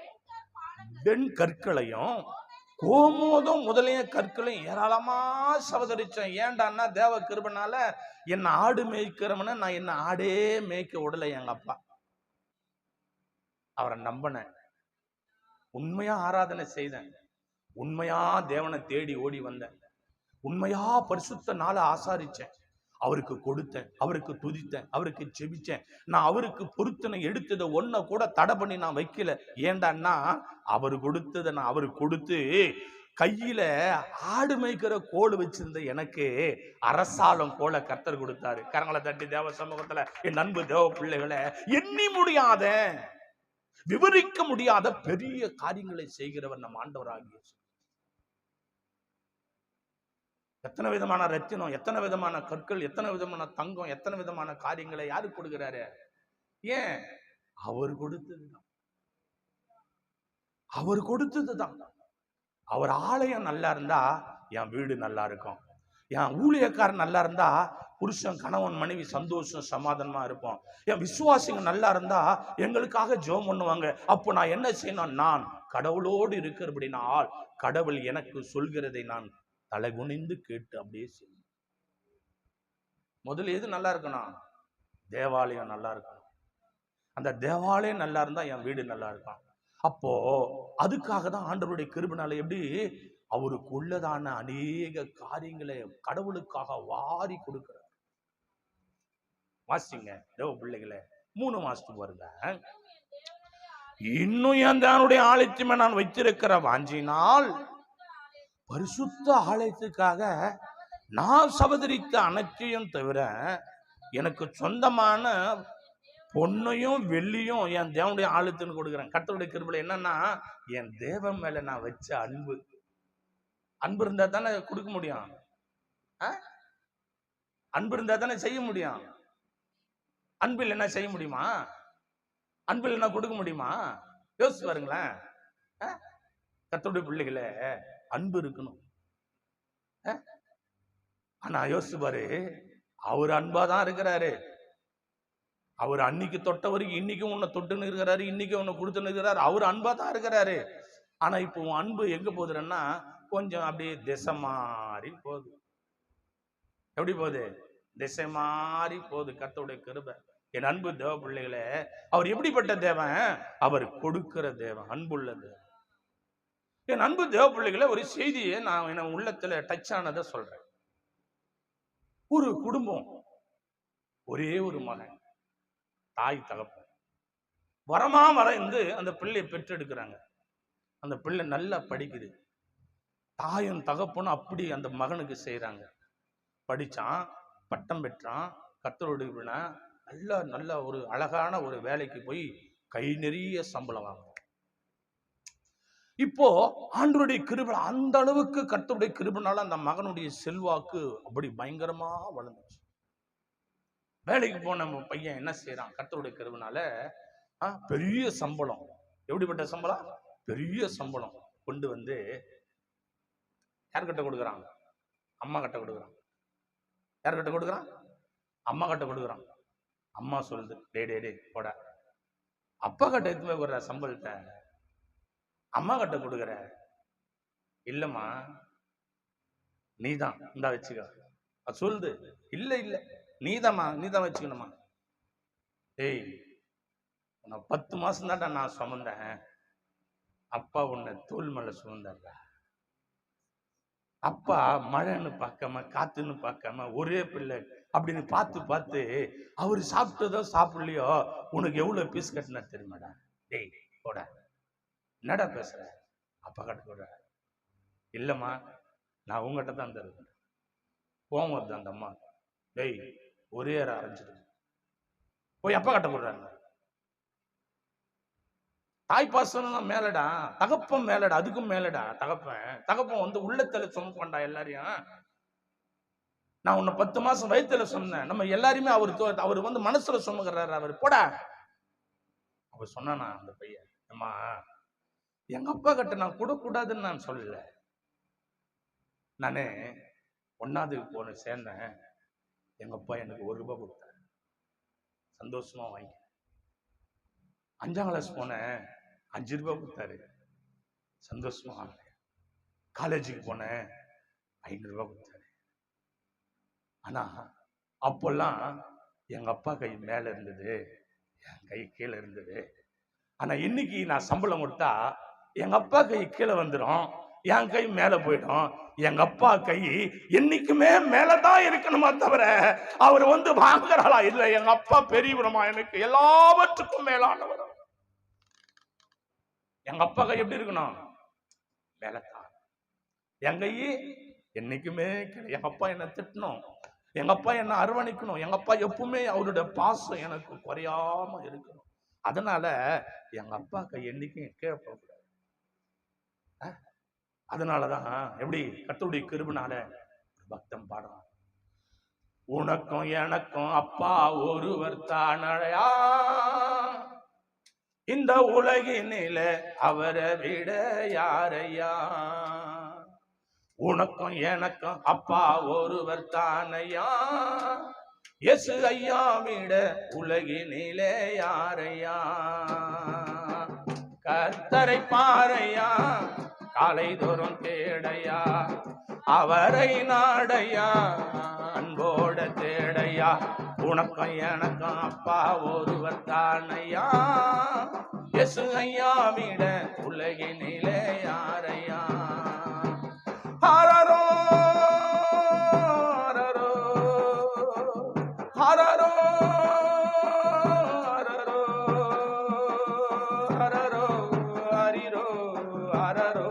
வெண்கற்களையும், கோமோதம் முதலிய கற்களையும் ஏராளமா சவதரிச்சேன். ஏண்டான்னா தேவ கிருபைனால என்ன ஆடு மேய்க்கிறவன நான் என்ன ஆடே மேய்க்க விடலை. எங்க அப்பா அவரை நம்பினேன், உண்மையா ஆராதனை செய்தேன், உண்மையா தேவனை தேடி ஓடி வந்தேன், உண்மையா பரிசுத்த நாளை ஆசாரிச்சேன், அவருக்கு கொடுத்தேன், அவருக்கு துதித்தேன், அவருக்கு செபிச்சேன். நான் அவருக்கு பொருத்தனை எடுத்ததை ஒன்ன கூட தடை பண்ணி நான் வைக்கல. ஏண்டான்னா அவர் கொடுத்ததை நான் அவருக்கு கொடுத்து கையில ஆடு மேய்க்கிற கோல் வச்சிருந்த எனக்கு அரசாலம் கோலை கர்த்தர் கொடுத்தாரு. கரங்களை தட்டி தேவ சமூகத்துல என் அன்பு தேவ பிள்ளைகளை, எண்ணி முடியாத விவரிக்க முடியாத பெரிய காரியங்களை செய்கிறவர் நம் ஆண்டவராகிய எத்தனை விதமான ரத்தினம், எத்தனை விதமான கற்கள், எத்தனை விதமான தங்கம், எத்தனை விதமான காரியங்களை யாரு கொடுக்கிறாரு? ஏன்? அவர் கொடுத்ததுதான், அவர் கொடுத்ததுதான். அவர் ஆலயம் நல்லா இருந்தா என் வீடு நல்லா இருக்கும், என் ஊழியக்காரன் நல்லா இருந்தா புருஷன் கணவன் மனைவி சந்தோஷம் சமாதானமா இருப்போம், என் விசுவாசிங்க நல்லா இருந்தா எங்களுக்காக ஜெபம் பண்ணுவாங்க. அப்போ நான் என்ன செய்யணும்? நான் கடவுளோடு இருக்கிறபடினால் கடவுள் எனக்கு சொல்கிறதை நான் தலைகுனிந்து கேட்டு அப்படியே செய்யும். முதல்ல எது நல்லா இருக்கணும்? தேவாலயம் நல்லா இருக்கணும். அந்த தேவாலயம் நல்லா இருந்தா என் வீடு நல்லா இருக்கும். அப்போ அதுக்காக தான் ஆண்டவருடைய கிருபைனால எப்படி அவருக்கு உள்ளதான அநேக காரியங்களை கடவுளுக்காக வாரி கொடுக்கிறார். வாசிங்க தேவ பிள்ளைகளை, 3 மாசத்துக்கு வருங்க. இன்னும் என் தேவனுடைய ஆலயத்துமே நான் வைத்திருக்கிற வாஞ்சினால் பரிசுத்த ஆலயத்துக்காக நான் சபதரித்த அனைத்தையும் தவிர எனக்கு சொந்தமான பொன்னையும் வெள்ளியும் என் தேவனுடைய ஆலயத்துன்னு கொடுக்குறேன். கர்த்தருடைய கிருபையில என்னன்னா, என் தேவன் மேல நான் வச்ச அன்பு, அன்பு இருந்தா தானே கொடுக்க முடியும், அன்பு இருந்தா தானே செய்ய முடியும். அன்பு இல்லைன்னா செய்ய முடியுமா? அன்பு இல்லைன்னா கொடுக்க முடியுமா? யோசிச்சு பாருங்களேன். கர்த்தருடைய பிள்ளைகளை, அன்பு இருக்கணும். ஆனா யோசிச்சு பாரு, அவர் அன்பாதான் இருக்கிறாரு. அவர் அன்னைக்கு தொட்டவருக்கு இன்னைக்கும் உன்னை தொட்டுன்னு இருக்கிறாரு, இன்னைக்கு உன்னை கொடுத்துன்னு இருக்கிறாரு. அவர் அன்பா தான் இருக்கிறாரு. ஆனா இப்போ உன் அன்பு எங்க போகுதுன்னா கொஞ்சம் அப்படியே திசை மாறி போகுது. எப்படி போகுது? திசை மாறி போகுது. கர்த்தருடைய கிருபை. என் அன்பு தேவ பிள்ளைகளே, அவர் எப்படிப்பட்ட தேவன்? அவர் கொடுக்கிற தேவன், அன்புள்ள தேவன். என் அன்பு தேவ பிள்ளைகளை, ஒரு செய்தியை நான் என் உள்ளத்துல டச் ஆனதை சொல்றேன். ஒரு குடும்பம், ஒரே ஒரு மகன், தாய் தகப்பன் வரமா வரைந்து அந்த பிள்ளையை பெற்றெடுக்கிறாங்க. அந்த பிள்ளை நல்லா படிக்குது. தாயும் தகப்பனும் அப்படி அந்த மகனுக்கு செய்யறாங்க. படிச்சான், பட்டம் பெற்றான், கர்த்தருடைய நல்ல நல்ல ஒரு அழகான ஒரு வேலைக்கு போய் கை நிறைய சம்பளம் வாங்க. இப்போ ஆண்டவருடைய கிருபை அந்த அளவுக்கு, கர்த்தருடைய கிருபைனால அந்த மகனுடைய செல்வாக்கு அப்படி பயங்கரமா வளர்ந்துச்சு. வேலைக்கு போன பையன் என்ன செய்யறான்? கர்த்தருடைய கிருபைனால பெரிய சம்பளம். எப்படிப்பட்ட சம்பளம்? பெரிய சம்பளம் கொண்டு வந்து யார்கிட்ட கொடுக்குறான்? அம்மா கிட்ட கொடுக்குறான். யார்கிட்ட கொடுக்குறான்? அம்மா கிட்ட கொடுக்குறான். அம்மா சொல்லுது, டே டே டே போட, அப்பா கிட்ட எடுத்து போய் கொடுற சம்பளத்தை அம்மா கிட்ட கொடுக்குற. இல்லம்மா, நீதான் இந்தா வச்சுக்க. அது சொல்லுது, இல்ல இல்ல நீதாம்மா, நீதான் வச்சுக்கணுமா. ஏய், உன்னை 10 மாசம் தான்டா நான் சுமந்தேன், அப்பா உன்னை தோல் மேல சுமந்தார்டா. அப்பா மழைன்னு பார்க்காம காத்துன்னு பார்க்காம ஒரே பிள்ளை அப்படின்னு பார்த்து பார்த்து அவரு சாப்பிட்டதோ சாப்பிடலையோ உனக்கு எவ்வளவு பீஸ் கட்டினா தெரியுமாடா? டேய் போட, என்னடா பேசுற? அப்பா கட்ட போட. இல்லம்மா, நான் உங்ககிட்ட தான் தருவேன். கோவம் வருது அந்த அம்மா. டேய் ஒரே அரைஞ்சிடு, போய் அப்பா கட்ட போடுறாங்க. தாய்ப்பாசம் தான் மேலடா, தகப்பம் மேலடா, அதுக்கும் மேலடா. தகப்பன் வந்து உள்ளத்துல சுமப்பான்டா எல்லாரையும். நான் உன்னை 10 மாசம் வயிற்றுல சொன்னேன், நம்ம எல்லாருமே அவர் வந்து மனசுல சுமக்கிறாரு. அவர் போடா. அவர் சொன்னானா அந்த பையன், அம்மா எங்க அப்பா கிட்ட நான் கூடாதுன்னு நான் சொல்லல. நானே 1வது சேர்ந்தேன், எங்க அப்பா எனக்கு ₹1 கொடுத்தாரு, சந்தோஷமா வாங்கி. 5ஆம் கிளாஸ் போனேன், ₹5 கொடுத்தாரு, சந்தோஷமா வாங்கினேன். காலேஜுக்கு போனேன், ₹500 கொடுத்தாரு. ஆனா அப்பெல்லாம் எங்க அப்பா கை மேல இருந்தது, என் கை கீழே இருந்தது. ஆனா இன்னைக்கு நான் சம்பளம் கொடுத்தா எங்க அப்பா கை கீழே வந்துடும், என் கை மேல போயிடும். எங்க அப்பா கை என்னைக்குமே மேலதான் இருக்கணுமா தவிர அவர் வந்து வாங்குறாளா இல்ல. எங்க அப்பா பெரியவரமா, எனக்கு எல்லாவற்றுக்கும் மேலானவர். எங்க அப்பா கை எப்படி இருக்கணும்? மேலதான். என் கை என்னைக்குமே எங்க அப்பா என்ன திட்டணும், எங்க அப்பா என்ன அரவணைக்கணும், எங்க அப்பா எப்பவுமே அவருடைய பாசம் எனக்கு குறையாம இருக்கணும். அதனால எங்க அப்பா கை என்னைக்கும் கீழே போகக்கூடாது. அதனாலதான் எப்படி கர்த்தருடைய கிருபைனால பக்தன் பாடுறான், உனக்கும் எனக்கும் அப்பா ஒருவர் தானழையா, இந்த உலகினில அவரை விட யாரையா. உனக்கும் எனக்கும் அப்பா ஒருவர் தானையா, இயேசு ஐயா விட உலகினிலே யாரையா. கர்த்தரை பாரையா, காலை தோறும் தேடையா, அவரை நாடையா, அன்போட தேடையா. உனக்கும் எனக்கும் அப்பா ஒருவர் தானையா, இயேசு ஐயா விட உலகினிலே யாரையா. ஹரரோ ஹரரோ ஹரரோ ஹரரோ ஹரரோ ஹரிரோ ஹரரோ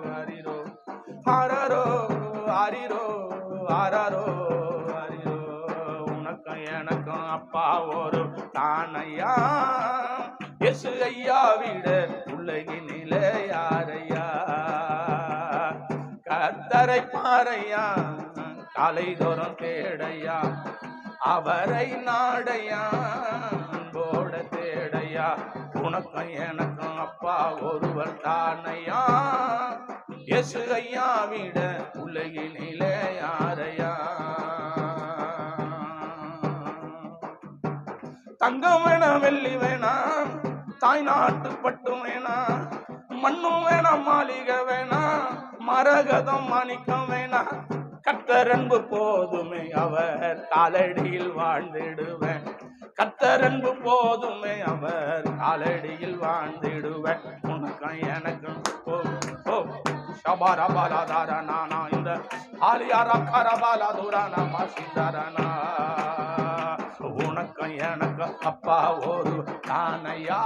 ஹரிரோ ஹரரோ ஹரிரோ ஹரரோ ஹரிரோ. உனக்கும் எனக்கும் அப்பா ஒரு தானையா, இயேசு ஐயா விட உலகினிலே யாரையா. கர்த்தரை பாரையா, காலை தோறும் தேடையா, அவரை நாடையா, அன்போட தேடையா. உனக்கும் எனக்கும் அப்பா ஒருவர் தானையா, இயேசு ஐயா விட உலகினிலே யாரையா. தங்கம் வேணாம், வெள்ளி வேணாம், தாய் நாட்டு பட்டும் வேணாம், மண்ணும் வேணாம், மாளிகை வேணாம், மரகதம் மாணிக்கம் வேணாம், கர்த்தர் அன்பு போதுமே அவர் காலடியில் வாழ்ந்திடுவேன். கர்த்தர் அன்பு போதுமே அவர் காலடியில் வாழ்ந்திடுவேன். உனக்கும் எனக்கும் ஷபாரபாலாதாரனா, இந்த ஆலியாரா மாசிந்தாரனா. உனக்கும் எனக்கும் அப்பா ஒரு தானையா,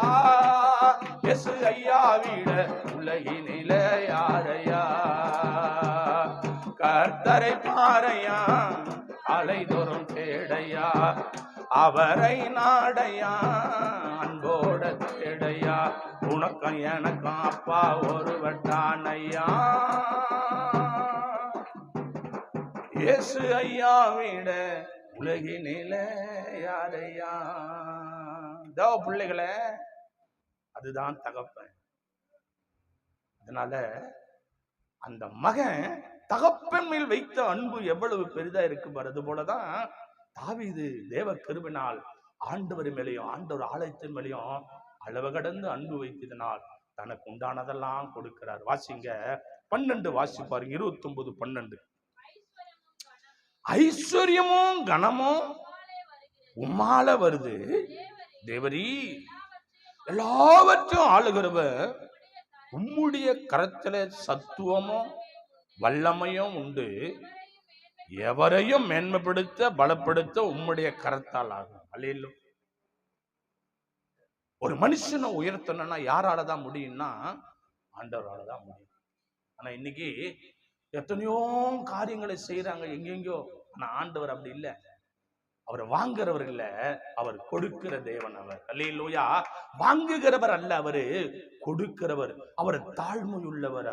இயேசு ஐயா விட உலகினிலே யாரையா. கர்த்தரை பாரையா, அலை தோறும் தேடையா, அவரை நாடையா, அன்போட தேடையா. உனக்கும் எனக்கும் அப்பா ஒருவர் தானையா, இயேசு ஐயா விட உலகினிலே யாரையா. தேவ பிள்ளைகளே, அதுதான் தகப்பன். அதனால அந்த மகன் தகப்பன் மேல் வைத்த அன்பு எவ்வளவு பெரிதா இருக்கு பாரு. அது போலதான் தாவீது தேவ கிருபையினால் ஆண்டவர் மேலையும் ஆண்டவர் ஆலயத்தின் மேலையும் அளவு கடந்து அன்பு வைத்ததனால் தனக்கு உண்டானதெல்லாம் கொடுக்கிறார். வாசிங்க 12 வாசி பாருங்க, 29:12. ஐஸ்வர்யமும் கனமும் உம்மால வருது தேவரீ, எல்லாவற்றையும் ஆளுகிறவர் உம்முடைய கரத்திலே சத்துவமும் வல்லமையும் உண்டு, எவரையும் மேன்மைப்படுத்த பலப்படுத்த உம்முடைய கரத்தால் ஆகும். அல்லேலூயா. ஒரு மனுஷனை உயர்த்தணும்னா யாரால தான் முடியும்னா ஆண்டவரால தான் முடியும். ஆனா இன்னைக்கு எத்தனையோ காரியங்களை செய்யறாங்க எங்கெங்கயோ. ஆனா ஆண்டவர் அப்படி இல்லை. அவர் வாங்குறவர் இல்ல, அவர் கொடுக்கிற தேவன். அவர் அல்லேலூயா. வாங்குகிறவர் அல்ல, அவரு கொடுக்கிறவர். அவர் தாழ்மை உள்ளவர்.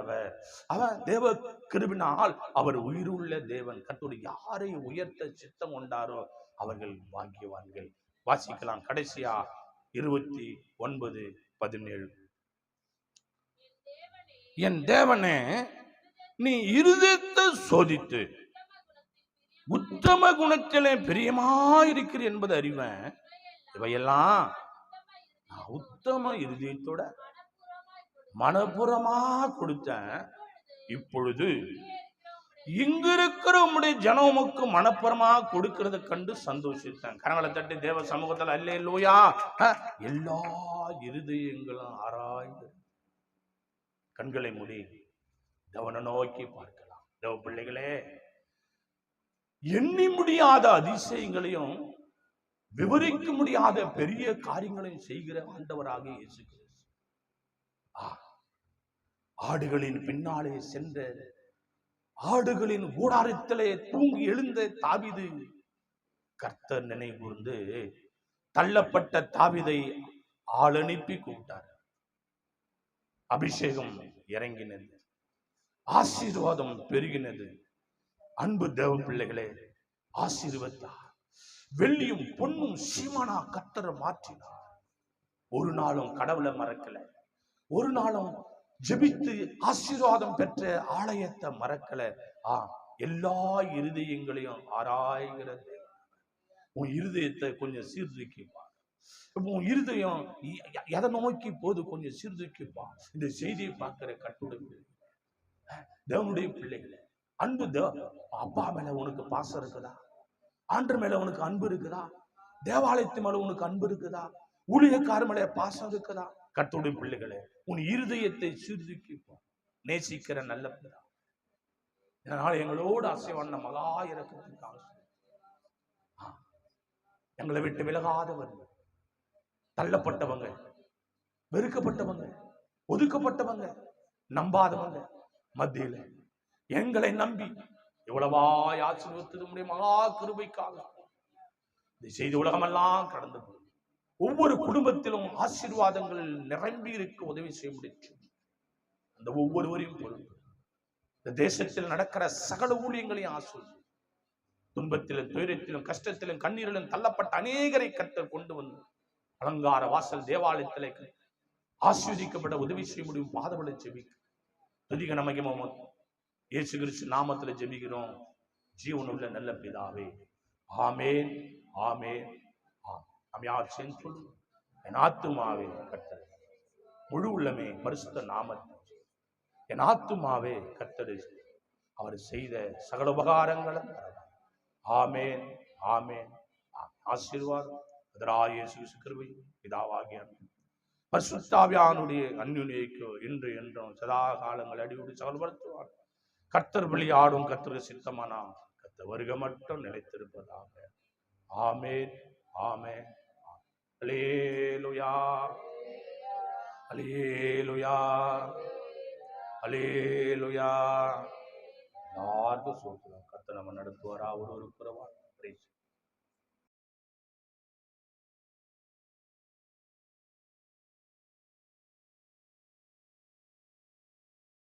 அவர் தேவ கிருபினால் அவர் உயிருள்ள தேவன். கர்த்தர் யாரை உயர்த்த சித்தம் கொண்டாரோ அவர்கள் பாக்கியவான்கள். வாசிக்கலாம் கடைசியா 29:17. என் தேவனே, நீ இருதயத்தை சோதித்து உத்தம குணத்திலே பிரியமாயிருக்கிற என்பது அறிவேன். இவையெல்லாம் நான் உத்தம இருதயத்தோட மனப்புறமா கொடுத்தேன். இப்பொழுது இங்க இருக்கிற உம்முடைய ஜனமுக்கு மனப்புறமா கொடுக்கிறத கண்டு சந்தோஷித்தேன். கரங்களை தட்டி தேவ சமூகத்தில் அல்லேலூயா. எல்லா இருதயங்களும் ஆராய்ந்து கண்களை மூடி தேவனை நோக்கி பார்க்கலாம். தேவ பிள்ளைகளே, எண்ணி முடியாத அதிசயங்களையும் விவரிக்க முடியாத பெரிய காரியங்களையும் செய்கிற ஆண்டவராக இயேசு கிறிஸ்து. ஆடுகளின் பின்னாலே சென்ற, ஆடுகளின் கூடாரத்திலே தூங்கி எழுந்த தாவீது கர்த்தர் நினைவு கூர்ந்து தள்ளப்பட்ட தாவீதை ஆள் அனுப்பி கூப்பிட்டார். அபிஷேகம் இறங்கினது, ஆசீர்வாதம் பெருகினது. அன்பு தேவ பிள்ளைகளே, ஆசீர்வத்தார். வெள்ளியும் பொன்னும் சீமானா கர்த்தர் மாற்றினார். ஒரு நாளும் கடவுளை மறக்கல, ஒரு நாளும் ஜெபித்து ஆசீர்வாதம் பெற்ற ஆலயத்தை மறக்கல. எல்லா இருதயங்களையும் ஆராய்கிறது. உன் இருதயத்தை கொஞ்சம் சீர்தூக்கிப்பா. உன் இருதயம் எதை நோக்கி போது கொஞ்சம் சீர்தூக்கிப்பா. இந்த செய்தியை பார்க்கிற கட்டுரை தேவனுடைய பிள்ளைகளை, அன்பு அப்பா மேல உனக்கு பாசம் இருக்குதா? ஆண்டவர் மேல உனக்கு அன்பு இருக்குதா? தேவாலயத்து மேல உனக்கு அன்பு இருக்குதா? ஊழியக்கார மேல பாசம் இருக்குதா? கர்த்தருடைய பிள்ளைகளே, உன் இருதயத்தை சீர்தூக்கிப்போம். நேசிக்கிற நல்ல பிதா, இதனால எங்களோடு அசைவான மகா இரக்கத்துக்காக எங்களை விட்டு விலகாதவர், தள்ளப்பட்டவங்க, வெறுக்கப்பட்டவங்க, ஒதுக்கப்பட்டவங்க, நம்பாதவங்க மத்தியில எங்களை நம்பி எவ்வளவாய் ஆசீர்வதித்தது மகா கிருபைக்காக இந்த செய்தி உலகமெல்லாம் கடந்து போய் ஒவ்வொரு குடும்பத்திலும் ஆசீர்வாதங்கள் நிரம்பி இருக்க உதவி செய்ய முடியும். அந்த ஒவ்வொருவரையும் பொறுப்பு இந்த தேசத்தில் நடக்கிற சகல ஊழியங்களையும் ஆசீர்வதி. துன்பத்திலும் துயரத்திலும் கஷ்டத்திலும் கண்ணீரிலும் தள்ளப்பட்ட அநேகரை கர்த்தர் கொண்டு வந்து அலங்கார வாசல் தேவாலயத்திலே ஆசீர்வதிக்கப்பட உதவி செய்ய முடியும். பாதபடி ஜெபிக்க துதிக நமக்கு இயேசு கிறிஸ்து நாமத்தில் ஜெபிக்கிறோம். ஜீவனுள்ள நல்ல பிதாவே, ஆமேன், ஆமேன். நாம் யார் சென்று என் ஆத்துமாவே கர்த்தர், முழு உள்ளமே பரிசுத்த நாமத்தில் என் ஆத்துமாவே கர்த்தர் அவர் செய்த சகல உபகாரங்களை ஆமேன், ஆமேன். ஆசீர்வாதம் இயேசு கிருபை பிதாவாகிய பரிசுத்த ஆவியானுடைய அந்யுன்யைக்கு இன்று என்றும் சதா காலங்கள் அடியோடு சகலப்படுத்துவார். கர்த்தர் வெளியாடும் கர்த்தருக்கு சித்தமானா கர்த்தர் வருகை மட்டும் நிலைத்திருப்பதாக. ஆமேன், ஆமேன். அல்லேலூயா, அல்லேலூயா, அல்லேலூயா. யாருக்கும் சொல்லுங்க, கர்த்தர் நம்ம நடத்துவாரா? ஒரு குறைவா